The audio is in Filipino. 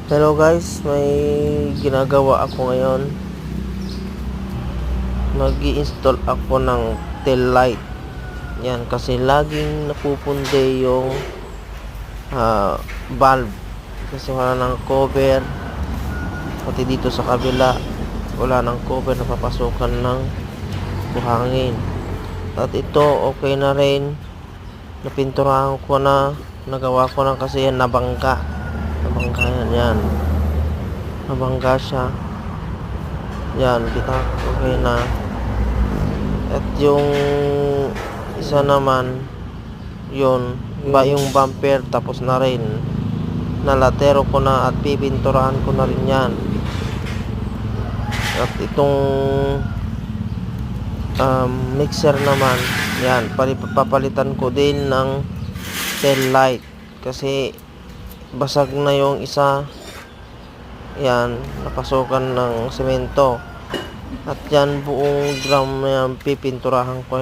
Hello guys, may ginagawa ako ngayon. Mag-i-install ako ng tail light. Yan, kasi laging napupunde yung valve. Kasi wala ng cover. Pati dito sa kabila, wala ng cover na papasukan ng buhangin. At ito, okay na rin. Napinturahan ko na. Nagawa ko na kasi yan nabangga. Nabangga yan. Nabangga siya. Yan, kita okay na. At yung isa naman, yun, yung bumper tapos na rin. Nalatero ko na at pipinturahan ko na rin yan. At itong mixer naman, yan, papalitan ko din ng tail light kasi basag na yung isa. Yan, napasukan ng semento. At yan, buong drum na yan pipinturahan ko.